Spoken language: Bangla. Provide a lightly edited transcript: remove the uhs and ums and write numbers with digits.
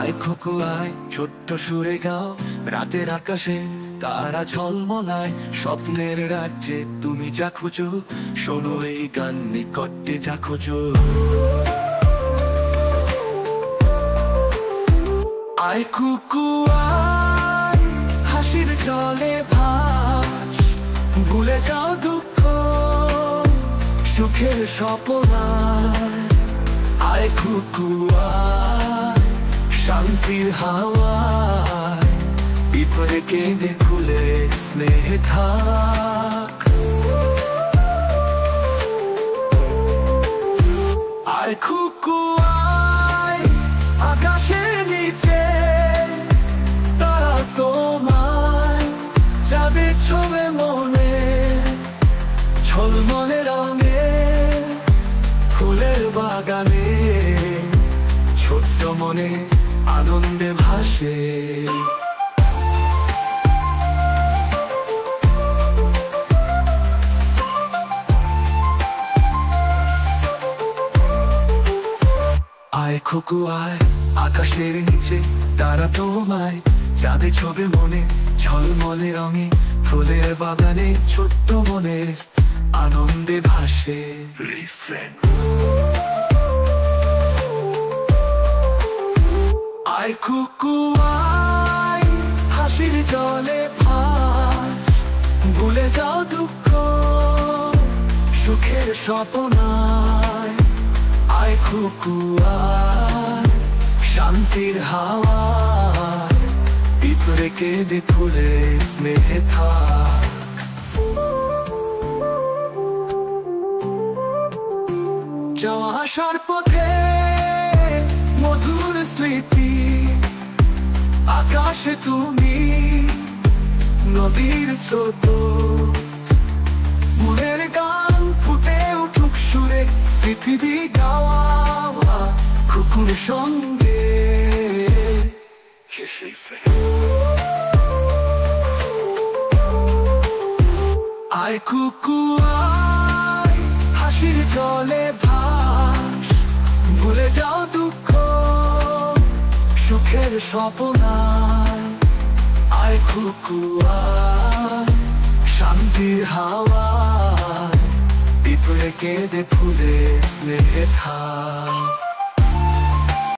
আয় খোকো আয়, ছোট্ট সুরে গাও, রাতের আকাশে তারা ঝলমলায়। স্বপ্নের রাজ্যে তুমি যা খুঁজো, শোনো এই গান নিকটে যা খোঁজো। আয় কুকু আয়, হাসির জলে ভাস, ভুলে যাও দুঃখ, সুখের স্বপ্ন। আয় কুকু আয়, শান্তির হাওয়ায়, বিপদে কেঁদে খুলে স্নেহে থাক। আয় কুকু আয়, আকাশের নিচে তারা তোমায় যাবে ছবে মনে, ঝলমলে রঙে ফুলের বাগানে, ছোট্ট মনে আনন্দে ভাসে। আয় খোকো আয়, আকাশের নিচে তারা তোমায় যাবে ছবে মনে, ঝলমলে রঙে ফুলের বাগানে, ছোট্ট মনের আনন্দে ভাসে। আয় কুকু আয়, হাসির জলে ভাস, ভুলে যাও দুঃখ, সুখের স্বপ্ন। আয় কুকু আয়, শান্তির হাওয়ায়, বিপদে কেঁদে ফুলে স্নেহে থাক। যাওয়া আসার পথে মধুর স্মৃতি, আকাশে তুমি নদীর স্রোত, মনের গান ফুটে উঠুক সুরে, পৃথিবী গাওয়া কুকুর সঙ্গে। আয় কুকু আয়, হাসির জলে ভাস, ভুলে যাও দুঃখ, সুখের স্বপ্ন। আয় কুকু আয়, শান্তির হাওয়ায়, বিপদে কেঁদে ফুলে স্নেহে থাক।